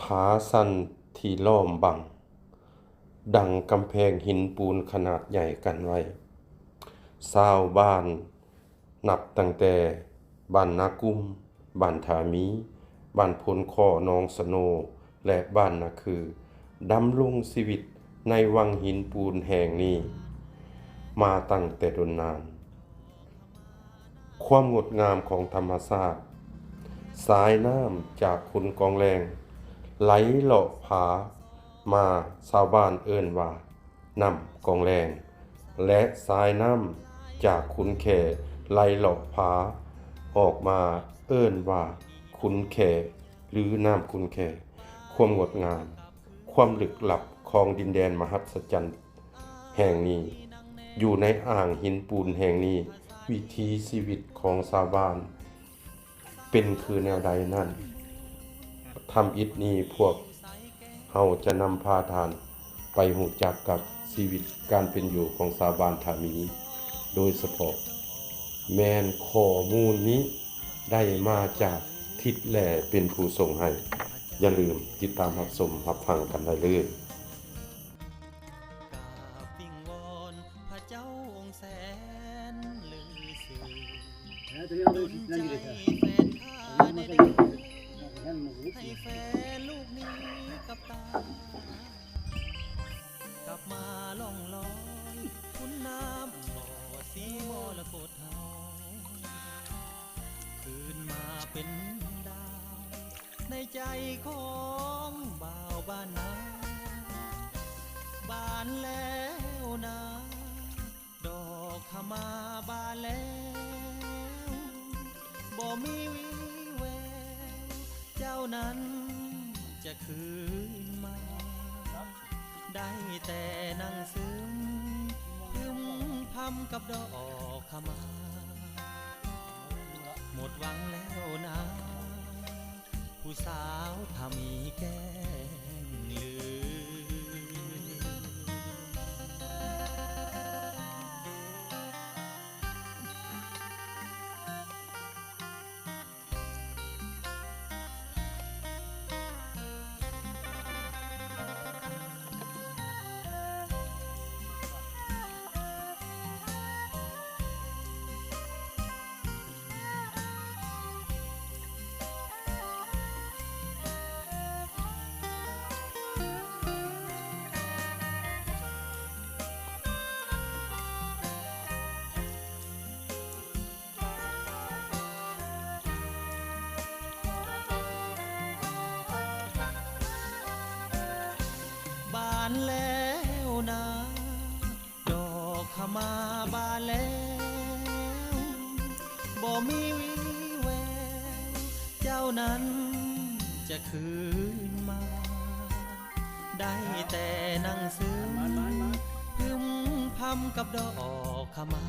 ผาสันที่ล้อมบังดังกำแพงหินปูนขนาดใหญ่กันไว้ชาวบ้านนับตั้งแต่บ้านนากุ้มบ้านถามีบ้านพลข้อน้องสโนและบ้านนาคือดำรงชีวิตในวังหินปูนแห่งนี้มาตั้งแต่ดนนานความงดงามของธรรมชาติสายน้ำจากขุนกองแรงไหลเลาะผามาชาวบ้านเอิ้นว่าน้ำกองแรงและสายน้ำจากขุนแข่ไหลเลาะผาออกมาเอิ้นว่าขุนแข่หรือน้ำขุนแข่ความงดงามความลึกลับของดินแดนมหัศจรรย์แห่งนี้อยู่ในอ่างหินปูนแห่งนี้วิถีชีวิตของชาวบ้านเป็นคือแนวใดนั่นทำอิฐนี้พวกเฮาจะนำพาทานไปหูจักกับชีวิตการเป็นอยู่ของชาวบ้านถามีโดยเฉพาะแม่นข้อมูลนี้ได้มาจากทิศแหล่เป็นผู้ส่งให้อย่าลืมติดตามรับชมรับฟังกันได้เลยให้แฟนลูกนี้กับตากลับมาล่องลอยคุณน้ำบ่อสีมรกตเฮาคืนมาเป็นดาวในใจของบ่าวบ้านนาบานแล้วนะดอกขมาบานแล้วบ่มีวิแววเจ้านั้นจะคืนมาได้แต่นั่งซึมพึมพำกับดอกขมาหมดหวังแล้วนะผู้สาวถ้ามีแก้งลืบานแล้วนะดอกขมาบานแล้วบ่มีวิแววเจ้านั้นจะคืนมาได้แต่นั่งซึมพึมพำกับดอกขมา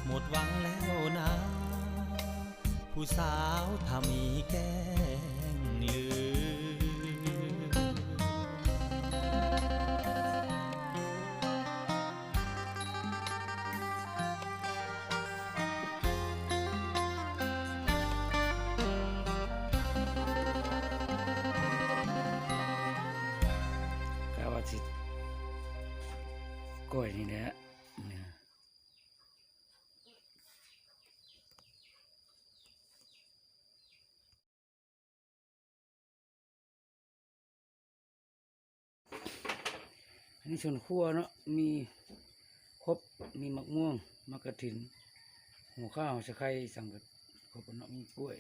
หมดหวังแล้วนะผู้สาวถ้ามีแก้งลือกาวาสิก้อยนี่แหละอันนี้ส่วนขั้วเนาะมีครบมีมะม่วงมะกระถินหัวข้าวสะไคร้สังกัดครบเนาะมีกล้วย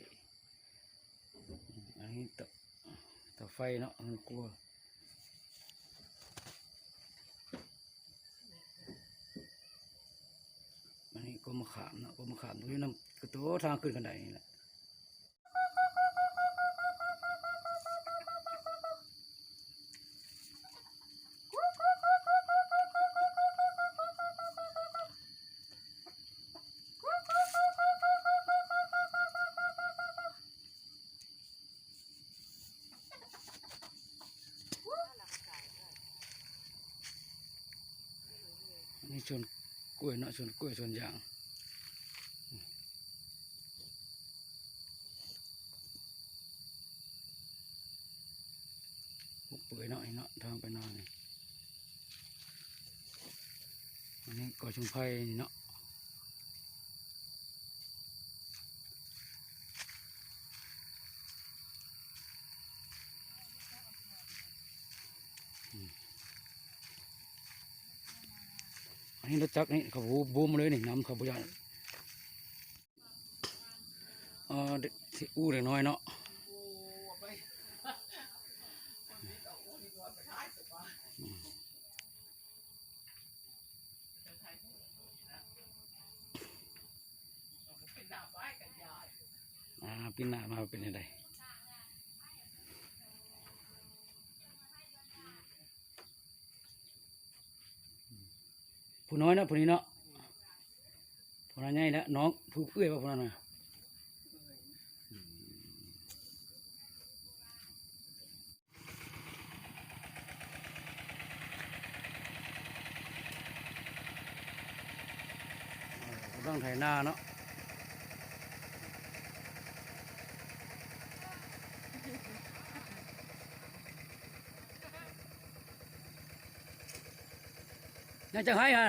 อันนี้ต่อไฟเนาะมันกลัวอันนี้ก็มะขามเนาะก็มะขามตรงนี้น้ำกระโตทางขึ้นกันไดนี่แหละอันนี้ส่วนกล้วยเนาะส่วนกล้วยส่วนยาง ทางไปนานี่อันนี้ก่อชุมไผ่นี่เนาะอันนี้รถจักรนี่เขาบูมเลยนี่น้ำเขาบุญญาที่อู้เล็กน้อยเนาะปีหน้ามาเป็นยังไงผู้น้อยนะผู้นี้เนาะผู้น้อยใหญ่แล้วน้องผู้เอื้อยว่าผู้นั้นนะกำลังไถนาเนาะยังจะให้ฮะ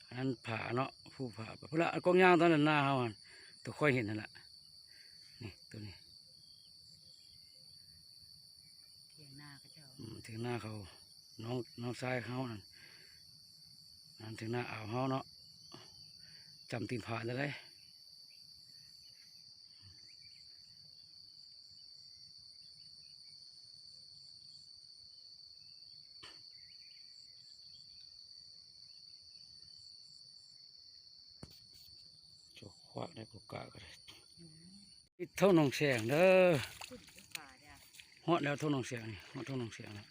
อันนั้นผาเนาะผู้ผาพระกองยางตอนนั้นหน้าเขาอะตัวค่อยเห็นนั่นแหละนี่ตัวนี้ เถียงนาเขาเจ้า ถึงหน้าเขาน้องชายเขานั่นถึงหน้าอ่าวเขาเนาะจำตีนผาได้เลยจกควักได้กุกะก็ได้เท่าหนองแสงเด้อ ขึ้นไปป่าเด้อ ฮอดแล้วเท่าหนองแสงนี่ฮอดเท่าหนองแสงแล้ว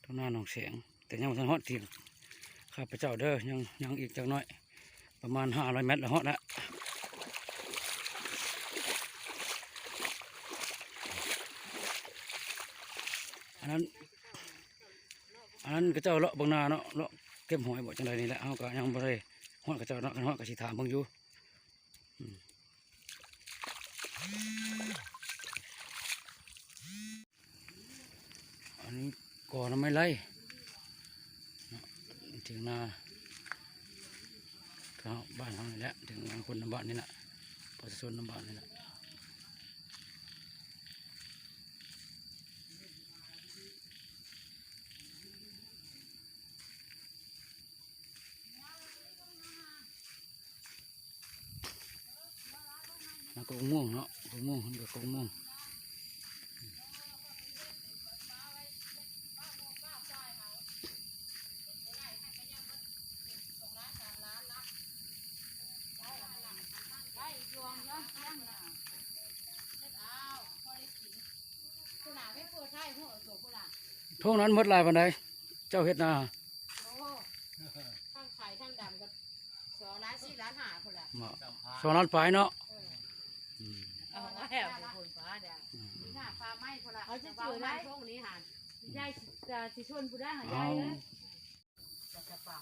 เท่าหน้าหนองแสงแต่ยังไม่ทันฮอดทีข้าพเจ้าเด้อยังอีกจักหน้อยประมาณ500 เมตรแล้วฮอดแล้วอันนั้นก็เจ้าเลาะบางนาเนาะเลาะเก็บหอยบ่จังไดนี่แหละเฮาก็ยังบ่ได้ฮอดกับเจ้าเนาะกันฮอดก็สิถามเบิ่งอยู่อันนี้ก่อน้ำไม่ไล่เนาะถึงนาเขาบ้านเฮานี่แหละถึงงานคนน้ำบ้านนี่แหละประชาชนน้ำบ้านนี่แหละแล้วก็ม่วงเนาะก็ม่วงมันก็ม่วงท่วงนั้นหมดลายปันใดเจ้าเฮ็ดนา โอ้ทั้งไข่ทั้งดำก็2 ล้าน4 ล้าน5พุ่นล่ะ มา2 ล้านปลายเนาะ เอาแหวพุ่นฟ้าเด้อมีหน้าฟ้าไหม้พุ่นล่ะเอาจะจืดได้พวกนี้หั่นยายสิชวนผู้ได้หายายเอ้ยจะปาก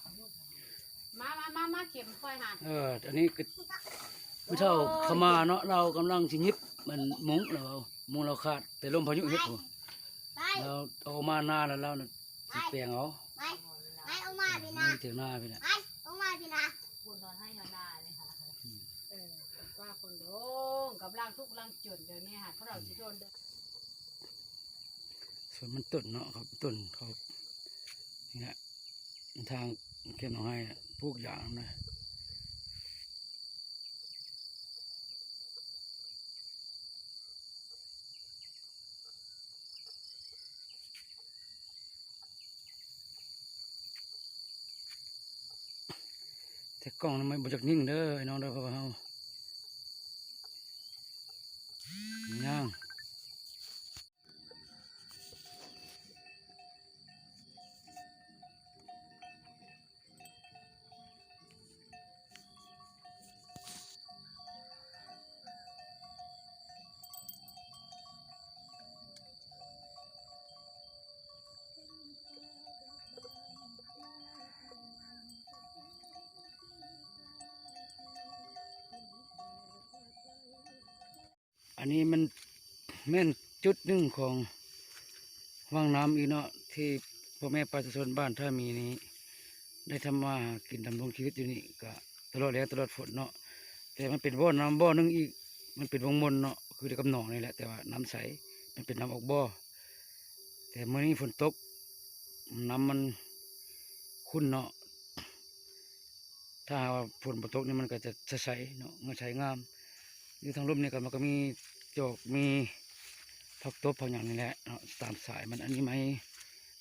มาเข็มค่อยหั่น อันนี้ก็ผู้เฒ่าขมาเนาะเรากำลังสิยิบมันมุ้งเราขาดแต่ลมพายุเฮ็ดหัวเราเอามาหน้าแล้วเราน่ะสิแปลงเอา ไปออกมาพี่นะ นี่ถึงหน้าพี่น่ะ ไปออกมาพี่นะ คุณนอนให้นอนนาเลยค่ะว่าคนโดงกำลังทุกข์กำลังจนเดี๋ยวนี้ค่ะเพราะเราสิโดน ส่วนมันต้นเนาะครับต้นเขานี่แหละทางเขียนเอาให้ปลูกอย่างนะแต่กล้องมันบ่จักนิ่งเด้อไอ้น้องเด้อเพราะว่าเฮาย่าง อันนี้มันแม่นจุดหนึ่งของวังน้ำอีกเนาะที่พ่อแม่ประชาชนบ้านท่ามีนี้ได้ทำมาหากินดำรงชีวิตอยู่นี่ก็ตลอดแล้งตลอดฝนเนาะแต่มันเป็นบ่อน้ำบ่อหนึงอีกมันเป็นวงมนเนาะคือได้กับหนองนี่แหละแต่ว่าน้ำใสมันเป็นน้ำออกบ่อแต่เมื่อนี้ฝนตกน้ำมันขุ่นเนาะถ้าหากว่าฝนบ่ตกนี่มันก็จะใสเนาะมันใสงามอยู่ทางลมนี่ก็มันก็มีจอกมีผักตบผักอย่างนี่แหละเนาะตามสายมันอันนี้ไม้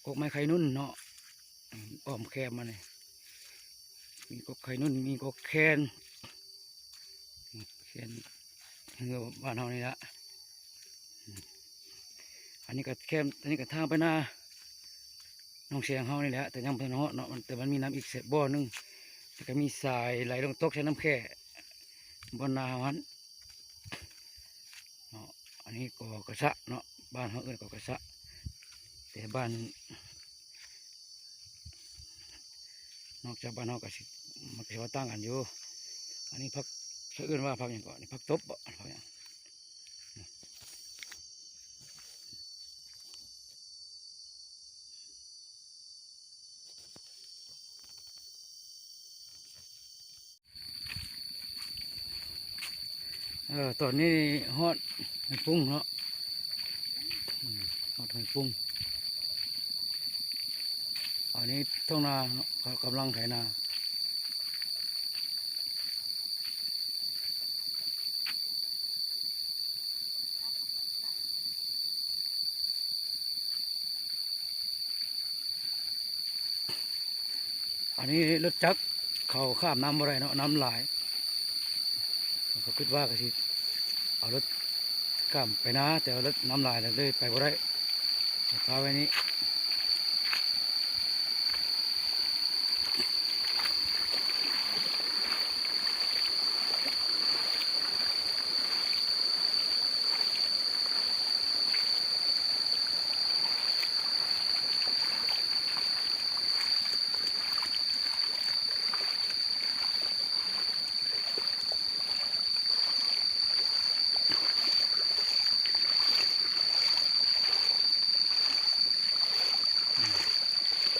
กกไม้ไข่นุ่นเนาะอ้อมแคมมาเนี่ยมีกกไข่นุ่นมีกกแคนเฮือบ้านเฮานี่ละอันนี้ก็แคมอันนี้ก็ทางไปหน้าน้องเสียงเฮานี่แหละแต่ยังเป็นเนาะแต่มันมีน้ำอีกเศษบ่อหนึงแล้วก็มีสายไหลลงตกใช้น้ำแค่บนนาวันเนาะอันนี้ก็กระสะเนาะบ้านเฮาเอิ้นก็กระสะแต่บ้านนอกจากบ้านเฮาก็สิมันก็สิว่าต่างกันอยู่อันนี้พักเขาเอิ้นว่าพักหยังก่อนนี่พักตบบ่พักหยังตอนนี้ฮอดหอยปุ้งเนาะฮอดหอยปุ้งอันนี้ท้องนาเนาะเขากำลังไถนาอันนี้รถจักรเขาข้ามน้ำอะไรเนาะน้ำหลายเขาคิดว่าก็สิเอารถข้ามไปนะแต่ว่ารถน้ำลายเลยไปบ่ได้พาไว้นี้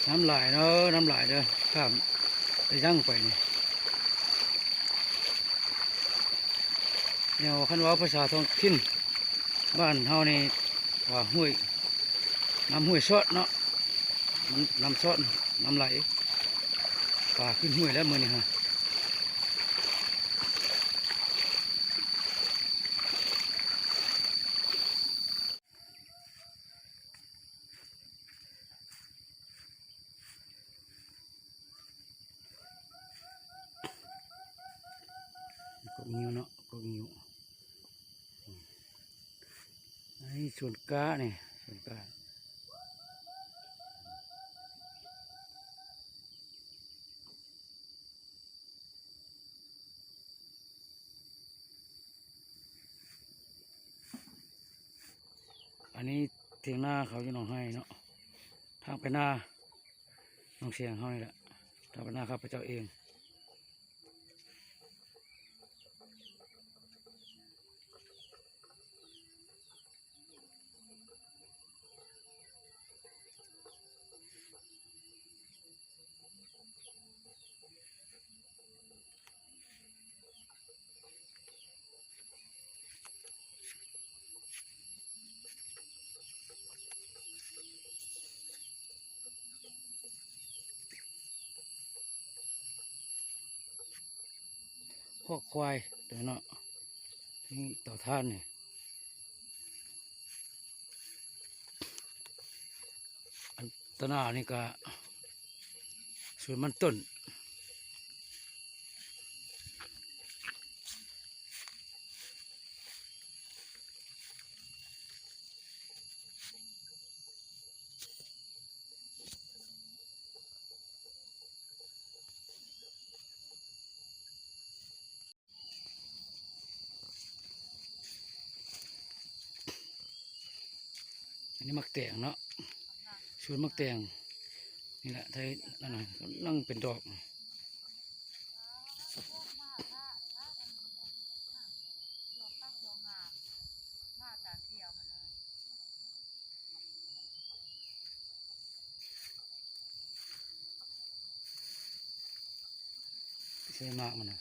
น้ำลายเนาะน้ำลายเด้อข้ามไปยั่งไปนี่เนี่ยคันว่าภาษาท้องถิ่นบ้านเฮานี่ว่าห้วยน้ำห้วยซอดเนาะน้ำซอดน้ำไหลป่าขึ้นห้วยแล้วมื้อนี้ฮะกกงิ้วเนาะกกงิ้วอันนี้สวนกาเนี่ยสวนกาอันนี้เถียงนาเขาอยู่หนองไห้เนาะทางไปนาน้องเสียงเขานี่แหละทางไปนาข้าพเจ้าเองพวกควายเดี๋ยวเนาะที่เต่าท่านเนี่ยอันต้นหน้านี่ก็สวนมันต้นอันนี้มักแตงเนาะสวนมักแตงนี่แหละไทยนั่นน่ะนั่งเป็นดอก ใส่มากมันนะ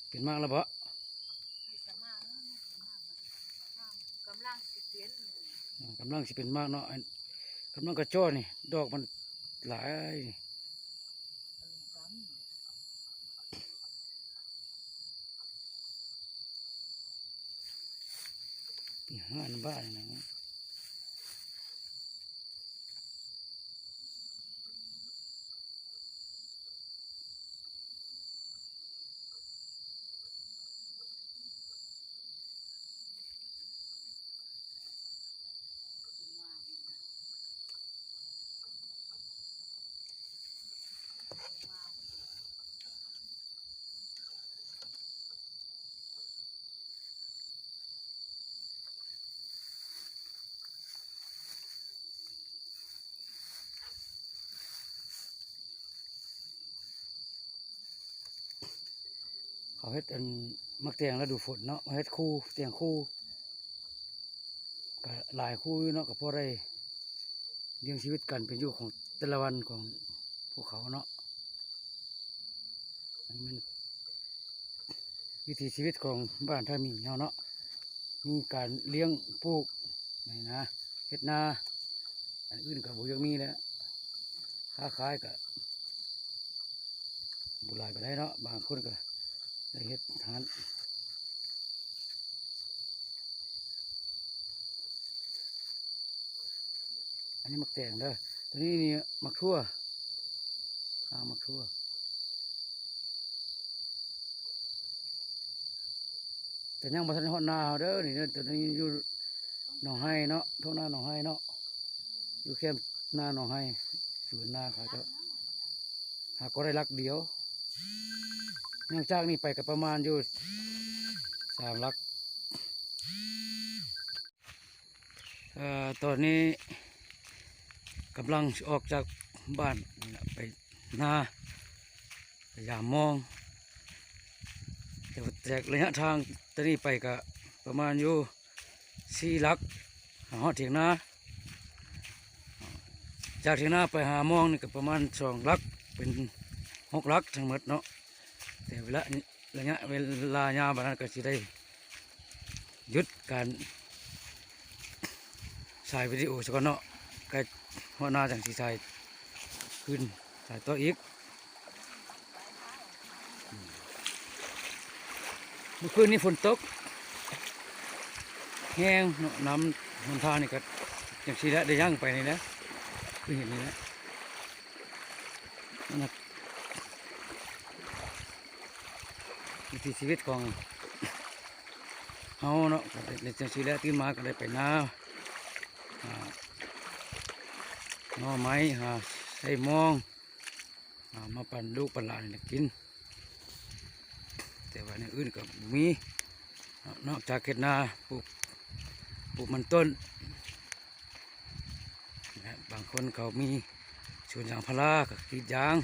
เป็นมากแล้วบ่ กำลังสิเปลี่ยน กำลังสิเป็นมากเนาะอันกำลังกระโจ้นี่ดอกมันหลายปีห้าในบ้านนี่นะเขาเฮ็ดอันมักเตียงแล้วดูฝนเนาะมาเฮ็ดคู่เตียงคู่ก็หลายคู่อยู่เนาะก็พอได้เลี้ยงชีวิตกันเป็นอยู่ของแต่ละวันของพวกเขาเนาะอันนี้มันวิถีชีวิตของบ้านท่ามีเฮาเนาะมีการเลี้ยงปลูกนี่นะเฮ็ดนาอันอื่นก็บ่ยังมีแล้วค้าขายก็บ่หลายไปได้เนาะบางคนก็ได้เฮ็ดทานอันนี้มักแตงเด้อตัวนี้นี่มักทั่วข้างมักทั่วแต่ยังบ่ทันฮอดนาเด้อนี่เด้อตัวนี้อยู่หนองไห้เนาะทุ่งนาหนองไห้เนาะอยู่แคมป์นาหนองไห้สวนนาเขาจะหากก็ได้รักเดียวยังจากนี่ไปกับประมาณอยู่3 ลักตอนนี้กำลังออกจากบ้านนี่ล่ะไปนาพยายามมองแต่ว่าจากระยะทางตอนนี้ไปก็ประมาณอยู่4 ลักหาฮอดเถียงนาจากเถียงนาไปหามองนี่ก็ประมาณ2 ลักเป็น6 ลักทั้งหมดเนาะแต่ระยะเวลายามแบบนั้นก็จะได้หยุดการถ่ายวิดีโอสักเนาะใกล้หัวหน้าจังสีถ่ายขึ้นถ่ายต่ออีกเมื่อคืนนี้ฝนตกแห้งเนาะน้ำมันทางนี่ก็จังสีแล้วได้ย่างไปนี่นะคือเห็นนี่นะนั่นนะวิถีชีวิตของเฮาเนาะในจังสีแล้วตื่นมาก็ได้ไปนาหน่อไม้ใส่มองมาปั่นลูกปั่นหลานนี่กินแต่ว่าในอื่นก็มีนอกจากเฮ็ดนาปลูกมันต้นบางคนเขามีสวนยางพาราก็กรีดยาง